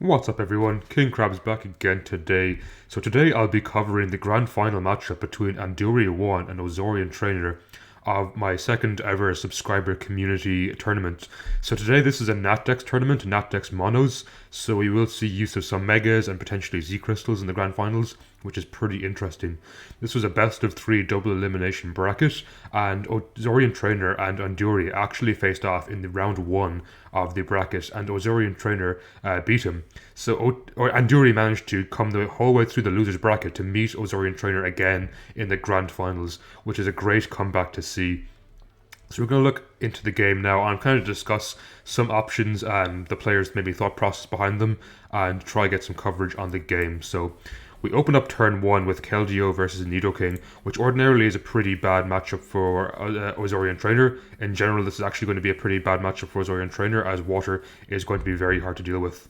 What's up everyone, King Crab's back again today. So today I'll be covering the grand final matchup between Anduri1 and Ozorian Trainer of my second ever subscriber community tournament. So today this is a NatDex tournament, NatDex monos, so we will see use of some megas and potentially Z crystals in the grand finals, which is pretty interesting. This was a best of 3 double elimination bracket, and Ozorian Trainer and Anduri actually faced off in the round 1 of the bracket, and Ozorian Trainer beat him. So Anduri managed to come the whole way through the losers bracket to meet Ozorian Trainer again in the grand finals, which is a great comeback to see. So we're going to look into the game now and kind of discuss some options and the players' maybe thought process behind them and try to get some coverage on the game. So we open up turn 1 with Keldeo versus Nidoking, which ordinarily is a pretty bad matchup for Ozorian Trainer. In general, this is actually going to be a pretty bad matchup for Ozorian Trainer, as water is going to be very hard to deal with.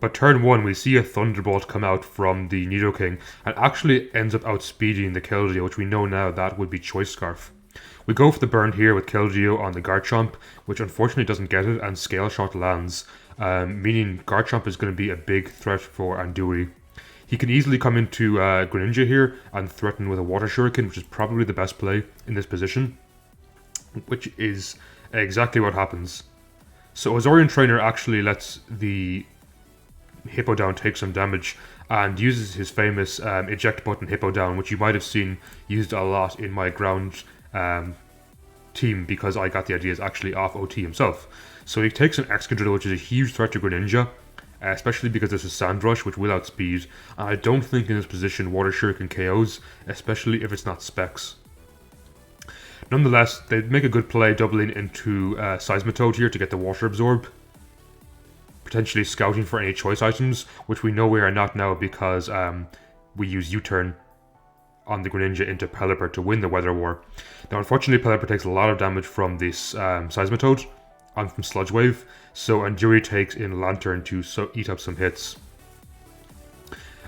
But turn 1, we see a Thunderbolt come out from the Nidoking and actually ends up outspeeding the Keldeo, which we know now that would be Choice Scarf. We go for the burn here with Keldeo on the Garchomp, which unfortunately doesn't get it, and Scale Shot lands, meaning Garchomp is going to be a big threat for Anduri. He can easily come into Greninja here and threaten with a Water Shuriken, which is probably the best play in this position, which is exactly what happens. So Ozorian Trainer actually lets the Hippowdon take some damage and uses his famous eject button Hippowdon, which you might have seen used a lot in my ground team because I got the ideas actually off OT himself. So he takes an Excadrill, which is a huge threat to Greninja, especially because this is Sand Rush, which will outspeed. And I don't think in this position Water Shuriken KOs, especially if it's not Specs. Nonetheless, they make a good play doubling into Seismitoad here to get the Water Absorb, potentially scouting for any choice items, which we know we are not now because we use U-turn on the Greninja into Pelipper to win the Weather War. Now unfortunately Pelipper takes a lot of damage from this Seismitoad and from Sludge Wave, so Anduri takes in Lantern to eat up some hits.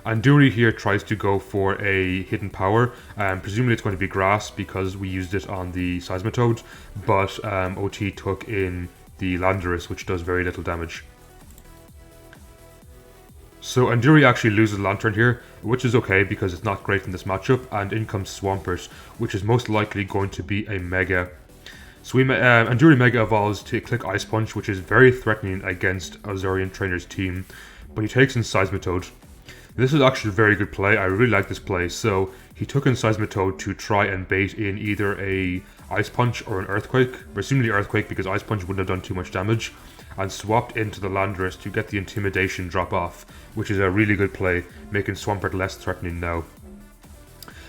Anduri here tries to go for a hidden power, presumably it's going to be Grass because we used it on the Seismitoad, but OT took in the Landorus, which does very little damage. So Anduri actually loses Lantern here, which is okay because it's not great in this matchup, and in comes Swampert, which is most likely going to be a Mega. So Anduri Mega evolves to click Ice Punch, which is very threatening against Ozorian Trainer's team, but he takes in Seismitoad. This is actually a very good play, I really like this play. So he took in Seismitoad to try and bait in either a Ice Punch or an Earthquake, presumably Earthquake because Ice Punch wouldn't have done too much damage, and swapped into the Landorus to get the Intimidation drop off, which is a really good play, making Swampert less threatening now.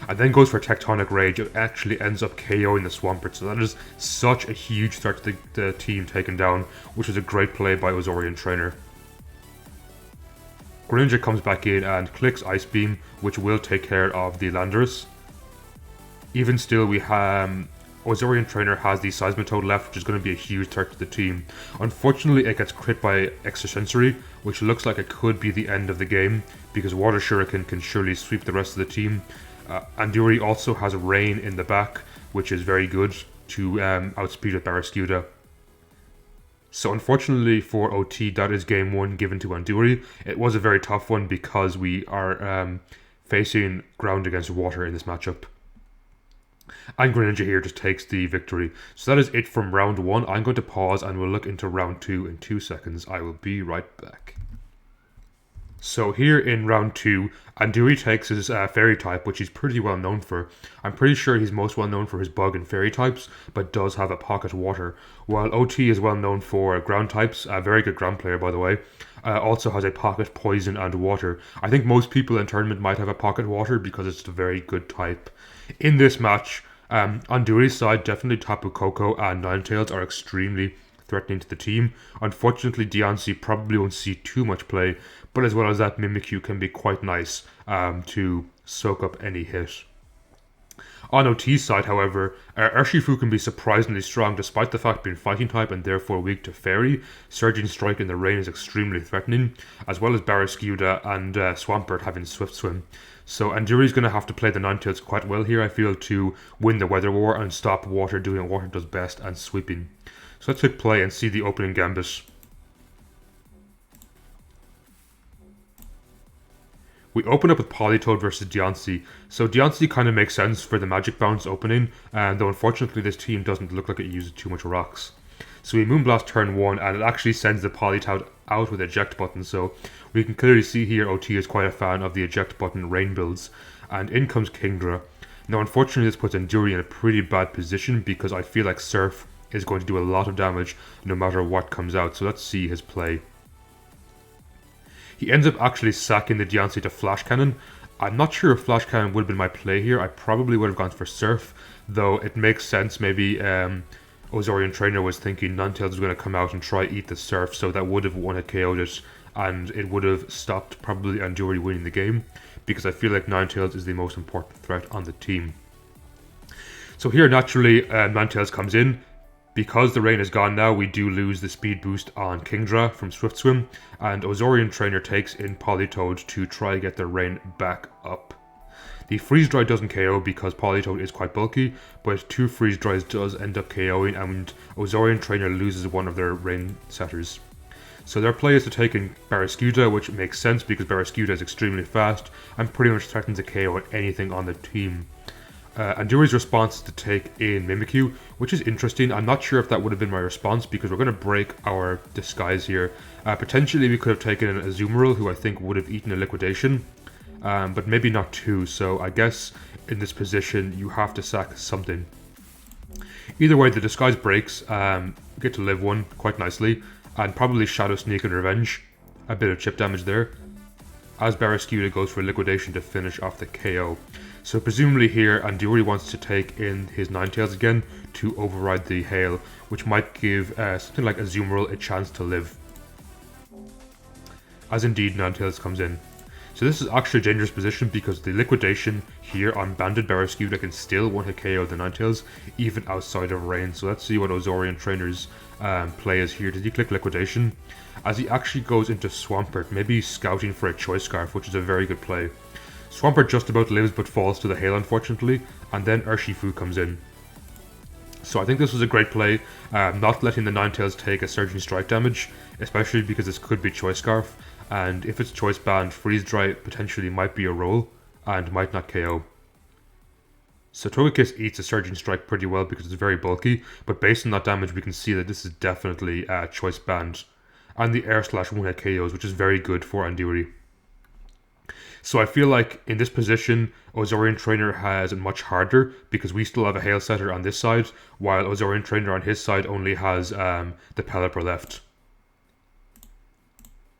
And then goes for Tectonic Rage. It actually ends up KOing the Swampert, so that is such a huge threat to the team taken down, which is a great play by Ozorian Trainer. Greninja comes back in and clicks Ice Beam, which will take care of the Landorus. Even still, we have Ozorian Trainer has the Seismitoad left, which is going to be a huge threat to the team. Unfortunately, it gets crit by Extrasensory, which looks like it could be the end of the game, because Water Shuriken can surely sweep the rest of the team. Anduri also has Rain in the back, which is very good to outspeed with Barraskewda. So unfortunately for OT, that is game 1 given to Anduri. It was a very tough one because we are facing ground against water in this matchup. And Greninja here just takes the victory. So that is it from round 1. I'm going to pause and we'll look into round 2 in 2 seconds. I will be right back. So here in round 2, Anduri takes his Fairy type, which he's pretty well known for. I'm pretty sure he's most well known for his Bug and Fairy types, but does have a Pocket Water. While OT is well known for ground types, a very good ground player by the way, also has a Pocket Poison and Water. I think most people in tournament might have a Pocket Water because it's a very good type. In this match, Anduri's side, definitely Tapu Koko and Ninetales are extremely threatening to the team. Unfortunately, Diancie probably won't see too much play, but as well as that, Mimikyu can be quite nice to soak up any hit. On OT's side, however, Urshifu can be surprisingly strong despite the fact being Fighting type and therefore weak to Fairy. Surging Strike in the rain is extremely threatening, as well as Barraskewda and Swampert having Swift Swim. So Anduri's going to have to play the Ninetales quite well here, I feel, to win the Weather War and stop Water doing what Water does best and sweeping. So let's hit play and see the opening Gambit. We open up with Politoed versus Diancie. So Diancie kind of makes sense for the Magic Bounce opening, though unfortunately this team doesn't look like it uses too much rocks. So we Moonblast turn 1, and it actually sends the Politoed out with eject button, so we can clearly see here OT is quite a fan of the eject button rain builds. And in comes Kingdra. Now unfortunately this puts Anduri in a pretty bad position because I feel like Surf is going to do a lot of damage no matter what comes out, so let's see his play. He ends up actually sacking the Diancie to Flash Cannon. I'm not sure if Flash Cannon would have been my play here. I probably would have gone for Surf, though it makes sense. Maybe Ozorian Trainer was thinking Ninetales was going to come out and try eat the Surf, so that would have one-hit KO'd it, and it would have stopped probably Anduri winning the game, because I feel like Ninetales is the most important threat on the team. So here naturally Ninetales comes in. Because the rain is gone now, we do lose the speed boost on Kingdra from Swift Swim, and Ozorian Trainer takes in Politoed to try get the rain back up. The Freeze Dry doesn't KO because Politoed is quite bulky, but 2 Freeze Dries does end up KOing, and Ozorian Trainer loses one of their rain setters. So their play is to take in Barraskewda, which makes sense because Barraskewda is extremely fast and pretty much threatens a KO at anything on the team. Anduri's response is to take in Mimikyu, which is interesting. I'm not sure if that would have been my response because we're going to break our disguise here. Potentially we could have taken in Azumarill, who I think would have eaten a liquidation, but maybe not 2, so I guess in this position you have to sack something. Either way, the disguise breaks, get to live 1 quite nicely, and probably Shadow Sneak and Revenge, a bit of chip damage there, as Barraskewda goes for liquidation to finish off the KO. So presumably here Anduri wants to take in his Ninetales again to override the Hail, which might give something like Azumarill a chance to live. As indeed Ninetales comes in. So this is actually a dangerous position because the liquidation here on Banded Barraskewda can still one-hit KO the Ninetales even outside of rain. So let's see what Ozorian Trainer's play is here. Did he click liquidation? As he actually goes into Swampert, maybe scouting for a Choice Scarf, which is a very good play. Swampert just about lives but falls to the Hail unfortunately, and then Urshifu comes in. So I think this was a great play, not letting the Ninetales take a Surging Strike damage, especially because this could be Choice Scarf, and if it's Choice Band, Freeze Dry potentially might be a roll, and might not KO. So Togekiss eats a Surging Strike pretty well because it's very bulky, but based on that damage we can see that this is definitely Choice Band, and the Air Slash 1-hit KOs, which is very good for Anduri. So I feel like in this position, Ozorian Trainer has it much harder because we still have a Hail Setter on this side, while Ozorian Trainer on his side only has the Pelipper left.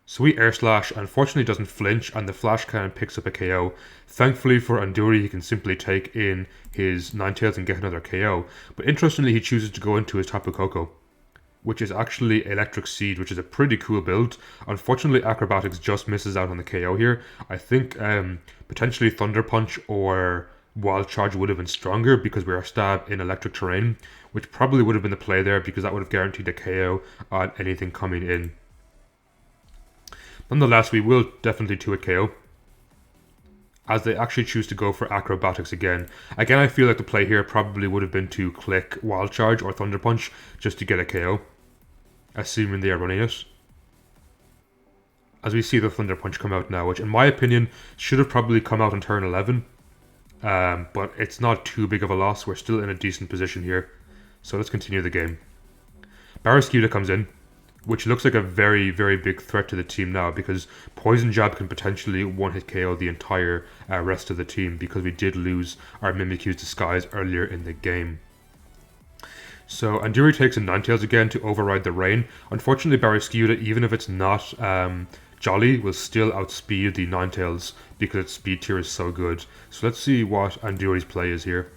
So we Air Slash, unfortunately doesn't flinch, and the Flash Cannon picks up a KO. Thankfully for Anduri, he can simply take in his Ninetales and get another KO. But interestingly, he chooses to go into his Tapu Koko, which is actually Electric Seed, which is a pretty cool build. Unfortunately, Acrobatics just misses out on the KO here. I think potentially Thunder Punch or Wild Charge would have been stronger because we are stabbed in electric terrain, which probably would have been the play there because that would have guaranteed a KO on anything coming in. Nonetheless, we will definitely 2-hit KO, as they actually choose to go for Acrobatics again. Again, I feel like the play here probably would have been to click Wild Charge or Thunder Punch just to get a KO, assuming they are running it. As we see the Thunder Punch come out now, which in my opinion should have probably come out on turn 11, but it's not too big of a loss. We're still in a decent position here, so let's continue the game. Barraskewda comes in, which looks like a very, very big threat to the team now because Poison Jab can potentially one-hit KO the entire rest of the team because we did lose our Mimikyu's Disguise earlier in the game. So Anduri takes in Ninetales again to override the rain. Unfortunately, Barraskewda, even if it's not Jolly, will still outspeed the Ninetales because its speed tier is so good. So let's see what Anduri's play is here.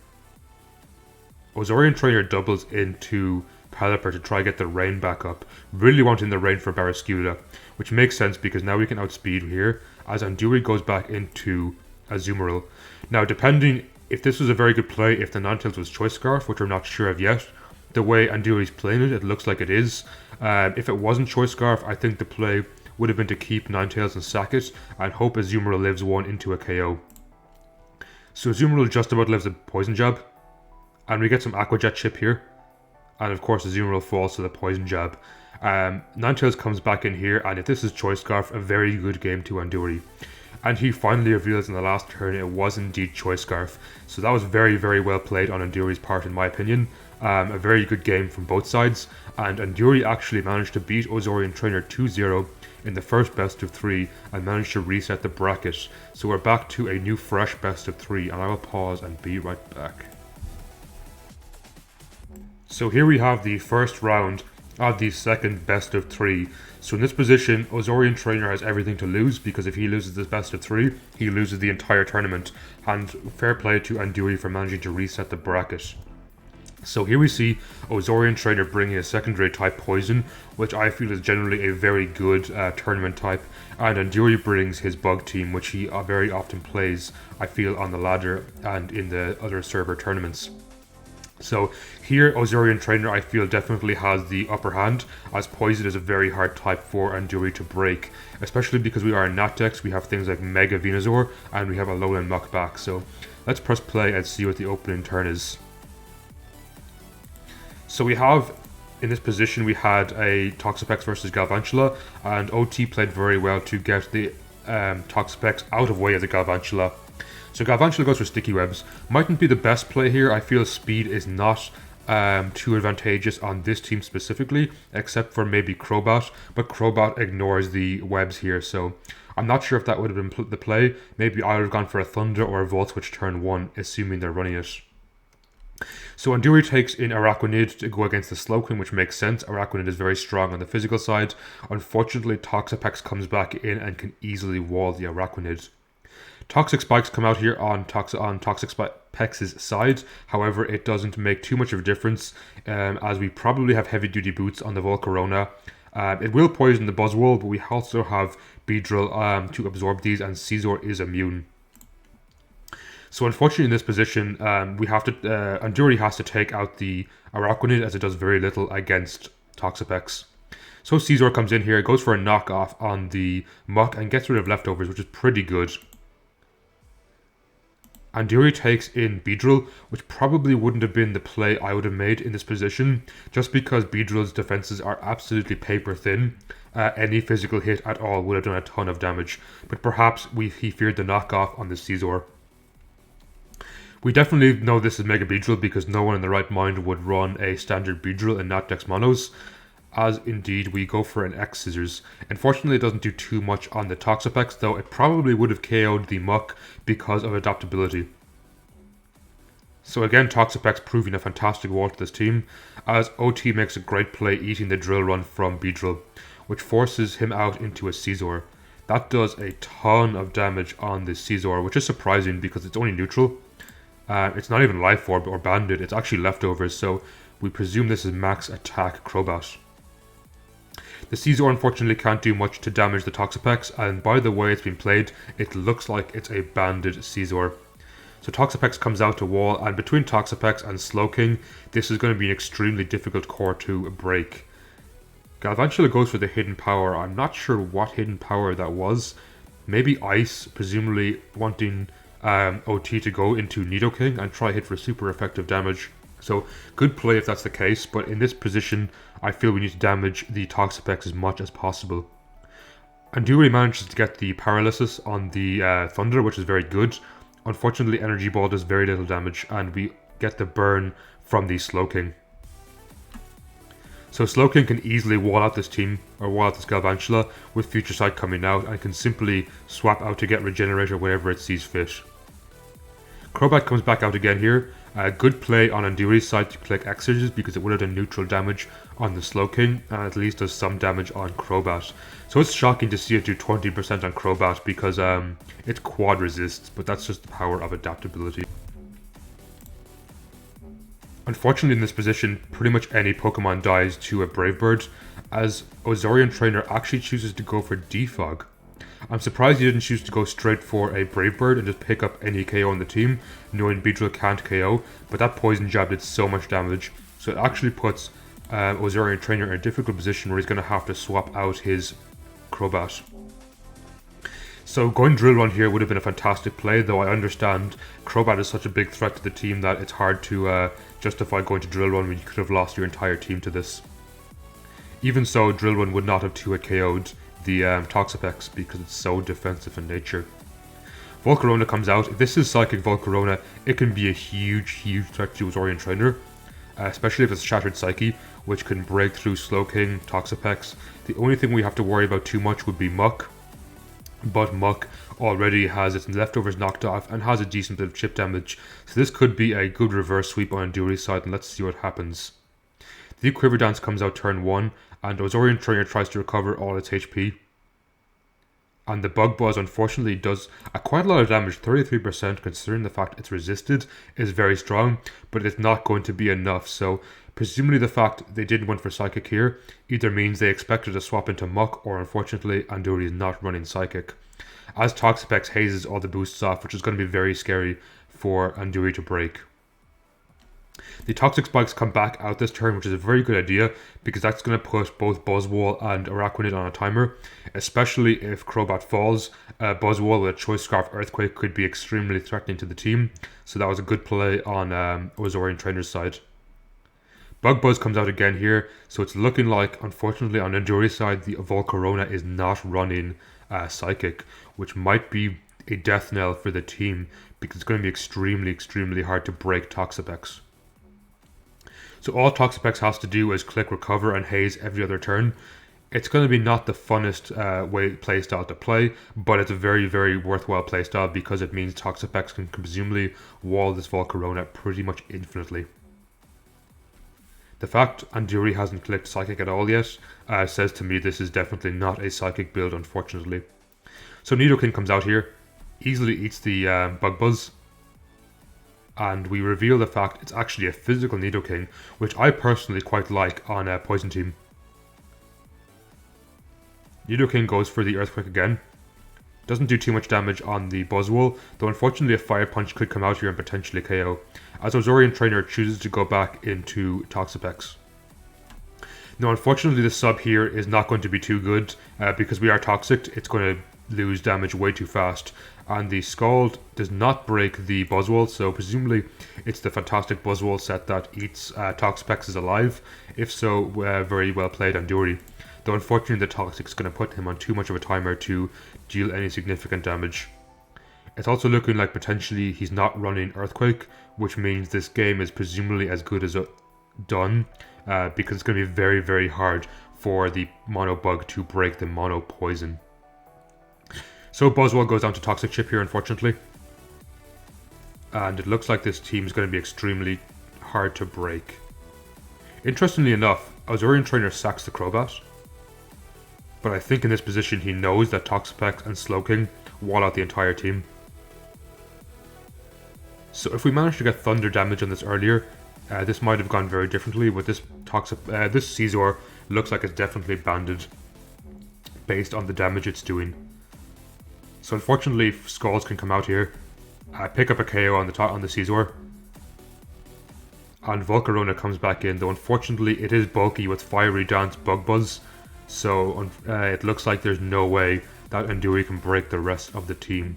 Ozorian Trainer doubles into Pelipper to try get the rain back up, really wanting the rain for Barraskewda, which makes sense because now we can outspeed here as Anduri goes back into Azumarill. Now depending if this was a very good play, if the Ninetales was Choice Scarf, which we're not sure of yet, the way Anduri's playing it, it looks like it is. If it wasn't Choice Scarf, I think the play would have been to keep Ninetales and sack it and hope Azumarill lives 1 into a KO. So Azumarill just about lives a Poison Jab, and we get some Aqua Jet chip here. And of course Azumarill falls to the Poison Jab. Ninetales comes back in here, and if this is Choice Scarf, a very good game to Anduri. And he finally reveals in the last turn it was indeed Choice Scarf. So that was very, very well played on Anduri's part in my opinion. A very good game from both sides, and Anduri actually managed to beat Ozorian Trainer 2-0 in the first best of 3 and managed to reset the bracket. So we're back to a new fresh best of 3, and I will pause and be right back. So here we have the first round of the second best of 3. So in this position, Ozorian Trainer has everything to lose, because if he loses this best of 3, he loses the entire tournament, and fair play to Anduri for managing to reset the bracket. So here we see Ozorian Trainer bringing a secondary type Poison, which I feel is generally a very good tournament type, and Anduri brings his Bug Team, which he very often plays, I feel, on the ladder and in the other server tournaments. So here Ozorian Trainer I feel definitely has the upper hand, as Poison is a very hard type for Anduri to break, especially because we are in NatDex. We have things like Mega Venusaur and we have a Alolan Muck back. So let's press play and see what the opening turn is. So we have, in this position, we had a Toxapex versus Galvantula, and OT played very well to get the Toxapex out of way of the Galvantula. So Galvantula goes for Sticky Webs. Mightn't be the best play here. I feel speed is not too advantageous on this team specifically, except for maybe Crobat, but Crobat ignores the webs here, so I'm not sure if that would have been the play. Maybe I would have gone for a Thunder or a Volt Switch turn 1, assuming they're running it. So Anduri takes in Araquanid to go against the Slowking, which makes sense. Araquanid is very strong on the physical side. Unfortunately, Toxapex comes back in and can easily wall the Araquanid. Toxic Spikes come out here on Toxic Spex's side. However, it doesn't make too much of a difference, as we probably have heavy duty boots on the Volcarona. It will poison the Buzzwole, but we also have Beedrill to absorb these, and Scizor is immune. So unfortunately in this position, Anduri has to take out the Araquanid, as it does very little against Toxapex. So Scizor comes in here, goes for a knockoff on the Muck and gets rid of Leftovers, which is pretty good. Anduri takes in Beedrill, which probably wouldn't have been the play I would have made in this position, just because Beedrill's defenses are absolutely paper thin. Any physical hit at all would have done a ton of damage, but perhaps he feared the knockoff on the Scizor. We definitely know this is Mega Beedrill, because no one in the right mind would run a standard Beedrill in NatDex Monos, as indeed we go for an X Scissors. Unfortunately, it doesn't do too much on the Toxapex, though it probably would have KO'd the Muck because of adaptability. So again, Toxapex proving a fantastic wall to this team, as OT makes a great play eating the Drill Run from Beedrill, which forces him out into a Scizor. That does a ton of damage on the Scizor, which is surprising because it's only neutral. It's not even Life Orb or Banded, it's actually Leftovers, so we presume this is max attack Crobat. The Scizor unfortunately can't do much to damage the Toxapex, and by the way it's been played, it looks like it's a banded Scizor. So Toxapex comes out to wall, and between Toxapex and Slowking, this is going to be an extremely difficult core to break. Galvantula goes for the Hidden Power. I'm not sure what Hidden Power that was. Maybe Ice, presumably wanting OT to go into Nidoking and try hit for super effective damage. So good play if that's the case, but in this position I feel we need to damage the Toxapex as much as possible. Anduri manages to get the Paralysis on the Thunder, which is very good. Unfortunately, Energy Ball does very little damage, and we get the burn from the Slowking. So Slowking can easily wall out this team, or wall out this Galvantula, with Future Sight coming out, and can simply swap out to get Regenerate or whatever it sees fit. Crobat comes back out again here. Good play on Anduri's side to click X Surges, because it would have done neutral damage on the Slowking, and at least does some damage on Crobat. So it's shocking to see it do 20% on Crobat, because it quad resists, but that's just the power of adaptability. Unfortunately in this position, pretty much any Pokemon dies to a Brave Bird, as Ozorian Trainer actually chooses to go for Defog. I'm surprised he didn't choose to go straight for a Brave Bird and just pick up any KO on the team, knowing Beedrill can't KO, but that Poison Jab did so much damage, so it actually puts Ozorian Trainer in a difficult position where he's going to have to swap out his Crobat. So going Drill Run here would have been a fantastic play, though I understand Crobat is such a big threat to the team that it's hard to justify going to Drill Run when you could have lost your entire team to this. Even so, Drill Run would not have 2-hit KO'd the Toxapex because it's so defensive in nature. Volcarona comes out. If this is Psychic Volcarona, it can be a huge threat to Ozorian Trainer, especially if it's Shattered Psyche, which can break through Slowking, Toxapex. The only thing we have to worry about too much would be Muck, but Muck already has its leftovers knocked off and has a decent bit of chip damage, so this could be a good reverse sweep on Anduri's side, and let's see what happens. The Quiver Dance comes out turn 1, and Ozorian Trainer tries to recover all its HP. And the Bug Buzz unfortunately does quite a lot of damage, 33%, considering the fact it's resisted is very strong, but it's not going to be enough. So presumably the fact they didn't went for Psychic here either means they expected to swap into Muck, or unfortunately Anduri is not running Psychic. As Toxapex hazes all the boosts off, which is going to be very scary for Anduri to break. The Toxic Spikes come back out this turn, which is a very good idea, because that's going to put both Buzzwole and Araquanid on a timer, especially if Crobat falls. Buzzwole with a Choice Scarf Earthquake could be extremely threatening to the team, so that was a good play on Ozorian Trainer's side. Bug Buzz comes out again here, so it's looking like, unfortunately, on Anduri's side, the Volcarona is not running Psychic, which might be a death knell for the team, because it's going to be extremely hard to break Toxapex. So all Toxapex has to do is click Recover and Haze every other turn. It's going to be not the funnest playstyle to play, but it's a very worthwhile playstyle because it means Toxapex can presumably wall this Volcarona pretty much infinitely. The fact Anduri hasn't clicked Psychic at all yet says to me this is definitely not a Psychic build, unfortunately. So Nidoking comes out here, easily eats the Bug Buzz, and we reveal the fact it's actually a physical Nidoking, which I personally quite like on a Poison team. Nidoking goes for the Earthquake again. Doesn't do too much damage on the Buzzwole, though unfortunately a Fire Punch could come out here and potentially KO, as Ozorian Trainer chooses to go back into Toxapex. Now unfortunately the sub here is not going to be too good, because we are Toxic, it's going to lose damage way too fast, and the Scald does not break the Buzzwole, so presumably it's the fantastic Buzzwole set that eats Toxapex alive. If so, very well played Anduri, though unfortunately the Toxic is going to put him on too much of a timer to deal any significant damage. It's also looking like potentially he's not running Earthquake, which means this game is presumably as good as done, because it's going to be very hard for the Mono Bug to break the Mono Poison. So Buzzwole goes down to Toxic Chip here, unfortunately. And it looks like this team is going to be extremely hard to break. Interestingly enough, Ozorian Trainer sacks the Crobat. But I think in this position he knows that Toxapex and Slowking wall out the entire team. So if we managed to get Thunder damage on this earlier, this might have gone very differently, but this Scizor looks like it's definitely banded based on the damage it's doing. So unfortunately, Scalds can come out here, pick up a KO on the Scizor, and Volcarona comes back in, though unfortunately it is bulky with Fiery Dance Bug Buzz, so it looks like there's no way that Anduri can break the rest of the team.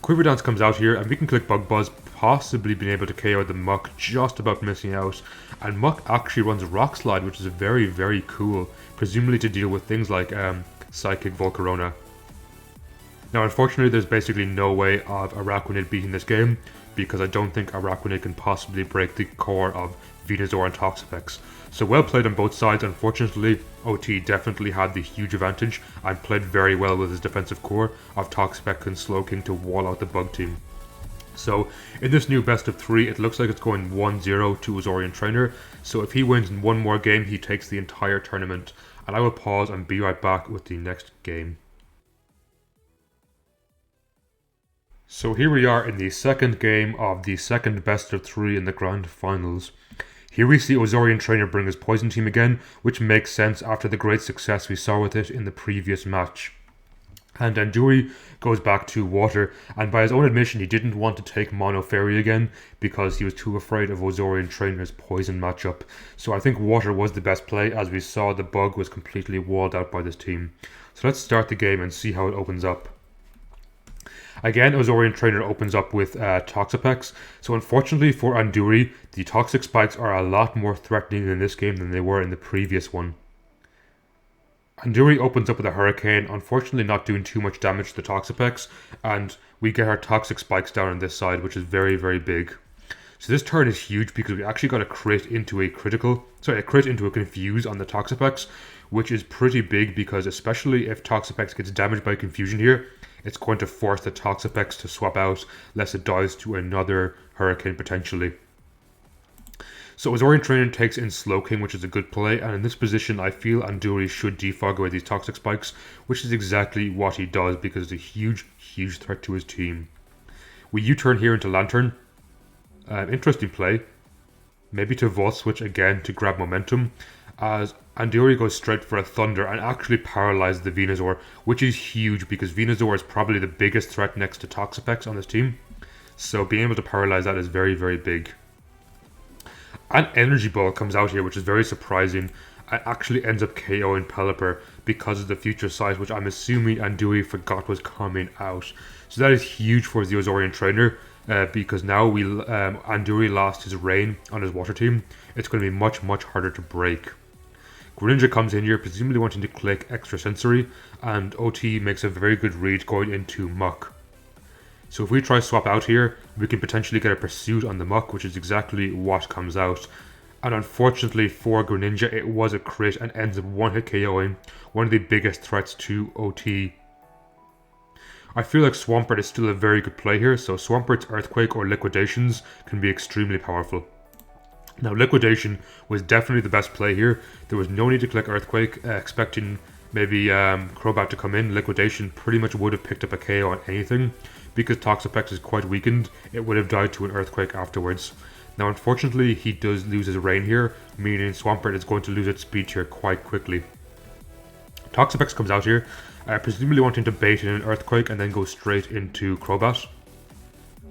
Quiver Dance comes out here, and we can click Bug Buzz, possibly being able to KO the Muck, just about missing out, and Muck actually runs Rock Slide, which is very cool, presumably to deal with things like Psychic Volcarona. Now unfortunately there's basically no way of Araquanid beating this game, because I don't think Araquanid can possibly break the core of Venusaur and Toxapex. So well played on both sides. Unfortunately, OT definitely had the huge advantage and played very well with his defensive core of Toxapex and Slowking to wall out the Bug team. So in this new best of 3, it looks like it's going 1-0 to Ozorian Trainer, so if he wins in one more game he takes the entire tournament, and I will pause and be right back with the next game. So here we are in the second game of the second best of 3 in the grand finals. Here we see Ozorian Trainer bring his Poison team again, which makes sense after the great success we saw with it in the previous match. And Anduri goes back to Water, and by his own admission he didn't want to take Mono Fairy again because he was too afraid of Ozorian Trainer's Poison matchup. So I think Water was the best play, as we saw the Bug was completely walled out by this team. So let's start the game and see how it opens up. Again, Ozorian Trainer opens up with Toxapex, so unfortunately for Anduri, the Toxic Spikes are a lot more threatening in this game than they were in the previous one. Anduri opens up with a Hurricane, unfortunately not doing too much damage to the Toxapex, and we get our Toxic Spikes down on this side, which is very, very big. So this turn is huge because we actually got a crit into a crit into a Confuse on the Toxapex, which is pretty big because especially if Toxapex gets damaged by Confusion here, it's going to force the Toxapex to swap out, lest it dies to another Hurricane potentially. So Ozorian Trainer takes in Slowking, which is a good play, and in this position I feel Anduri should defog away these Toxic Spikes, which is exactly what he does because it's a huge, huge threat to his team. We U-turn here into Lantern. Interesting play. Maybe to Volt Switch again to grab momentum, as Anduri goes straight for a Thunder and actually paralyzes the Venusaur, which is huge because Venusaur is probably the biggest threat next to Toxapex on this team. So being able to paralyze that is very, very big. An Energy Ball comes out here, which is very surprising, and actually ends up KOing Pelipper because of the Future Sight, which I'm assuming Anduri forgot was coming out. So that is huge for the Ozorian Trainer. Because now Anduri lost his Rain on his Water team, it's going to be much, much harder to break. Greninja comes in here, presumably wanting to click Extra Sensory, and OT makes a very good read going into Muck. So if we try swap out here, we can potentially get a Pursuit on the Muck, which is exactly what comes out. And unfortunately for Greninja, it was a crit and ends up one-hit KOing one of the biggest threats to OT. I feel like Swampert is still a very good play here, so Swampert's Earthquake or Liquidations can be extremely powerful. Now Liquidation was definitely the best play here. There was no need to click Earthquake, expecting maybe Crobat to come in. Liquidation pretty much would have picked up a KO on anything. Because Toxapex is quite weakened, it would have died to an Earthquake afterwards. Now unfortunately he does lose his Rain here, meaning Swampert is going to lose its speed here quite quickly. Toxapex comes out here, presumably wanting to bait in an Earthquake and then go straight into Crobat.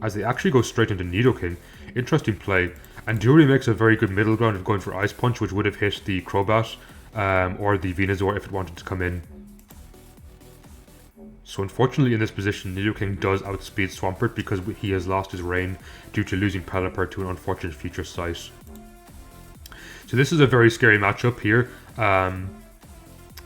As they actually go straight into Nidoking, interesting play. Anduri makes a very good middle ground of going for Ice Punch, which would have hit the Crobat or the Venusaur if it wanted to come in. So unfortunately in this position, Nidoking does outspeed Swampert because he has lost his Rain due to losing Pelipper to an unfortunate Future Sight. So this is a very scary matchup here.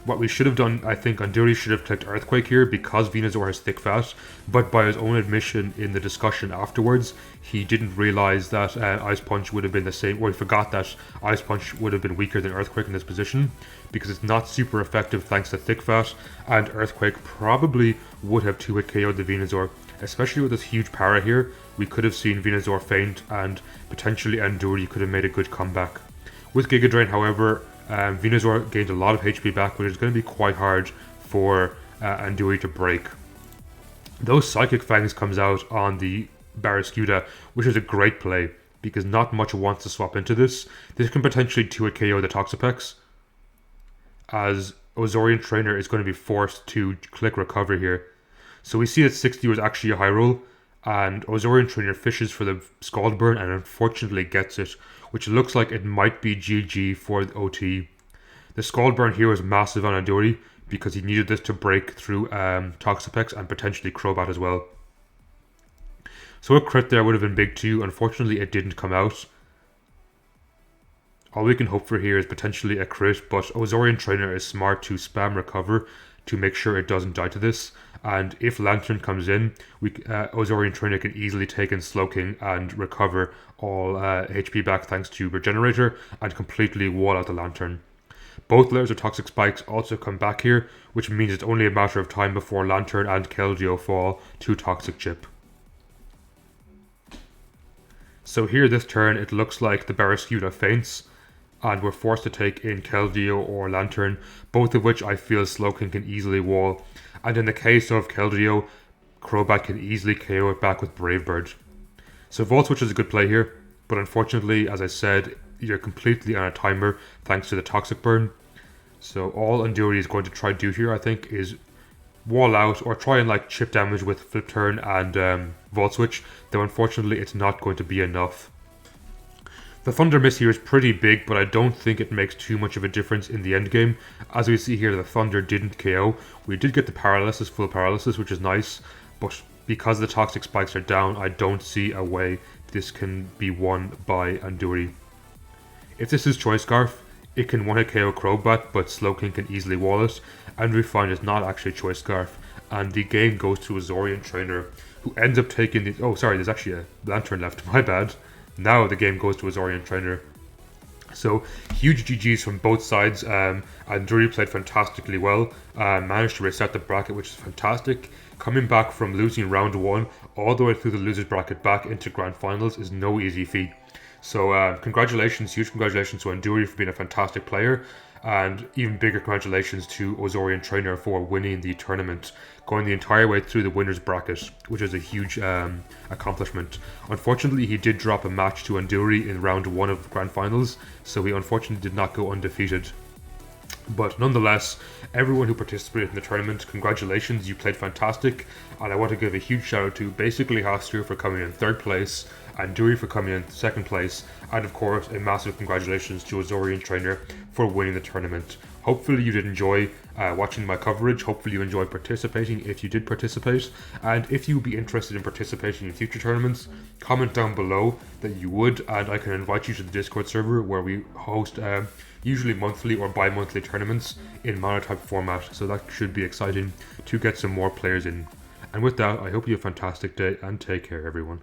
What we should have done, I think Anduri should have clicked Earthquake here because Venusaur has Thick Fat, but by his own admission in the discussion afterwards, he didn't realise that Ice Punch would have been the same, or he forgot that Ice Punch would have been weaker than Earthquake in this position, because it's not super effective thanks to Thick Fat, and Earthquake probably would have 2-hit KO'd the Venusaur. Especially with this huge para here, we could have seen Venusaur faint, and potentially Anduri could have made a good comeback. With Giga Drain, however, Venusaur gained a lot of HP back, which is going to be quite hard for Anduri to break. Those Psychic Fangs comes out on the Barraskewda, which is a great play, because not much wants to swap into this. This can potentially 2-hit KO the Toxapex, as Ozorian Trainer is going to be forced to click Recover here. So we see that 60 was actually a high roll, and Ozorian Trainer fishes for the Scald Burn and unfortunately gets it, which looks like it might be GG for the OT. The Scald Burn here was massive on Anduri because he needed this to break through Toxapex and potentially Crobat as well. So a crit there would have been big too. Unfortunately it didn't come out. All we can hope for here is potentially a crit, but Ozorian Trainer is smart to spam Recover to make sure it doesn't die to this. And if Lantern comes in, Ozorian Trainer can easily take in Slowking and recover all HP back thanks to Regenerator and completely wall out the Lantern. Both layers of Toxic Spikes also come back here, which means it's only a matter of time before Lantern and Keldeo fall to Toxic Chip. So here this turn it looks like the Barraskewda faints, and we're forced to take in Keldeo or Lantern, both of which I feel Slowking can easily wall. And in the case of Keldeo, Crobat can easily KO it back with Brave Bird. So Volt Switch is a good play here, but unfortunately, as I said, you're completely on a timer thanks to the Toxic Burn. So all Anduri is going to try to do here, I think, is wall out or try and like chip damage with Flip Turn and Volt Switch, though unfortunately it's not going to be enough. The Thunder Miss here is pretty big, but I don't think it makes too much of a difference in the end game. As we see here, the Thunder didn't KO. We did get the Paralysis, full Paralysis, which is nice, but because the Toxic Spikes are down, I don't see a way this can be won by Anduri. If this is Choice Scarf, It can one-hit KO Crobat, but Slowking can easily wall it. Anduri1 is not actually a Choice Scarf, and the game goes to Ozorian Trainer, who ends up taking the... Oh, sorry, there's actually a Lantern left, my bad. Now the game goes to Ozorian Trainer. So, huge GGs from both sides. Anduri played fantastically well, managed to reset the bracket, which is fantastic. Coming back from losing round 1 all the way through the losers bracket back into grand finals is no easy feat. So congratulations, huge congratulations to Anduri for being a fantastic player, and even bigger congratulations to Ozorian Trainer for winning the tournament, going the entire way through the winners bracket, which is a huge accomplishment. Unfortunately, he did drop a match to Anduri in round 1 of grand finals, so he unfortunately did not go undefeated. But nonetheless, everyone who participated in the tournament, congratulations, you played fantastic. And I want to give a huge shout out to basically Hastru for coming in 3rd place, Anduri for coming in 2nd place, and of course a massive congratulations to Ozorian Trainer for winning the tournament. Hopefully you did enjoy watching my coverage, hopefully you enjoyed participating if you did participate, and if you would be interested in participating in future tournaments, comment down below that you would, and I can invite you to the Discord server where we host usually monthly or bi-monthly tournaments in Monotype format, so that should be exciting to get some more players in. And with that, I hope you have a fantastic day and take care everyone.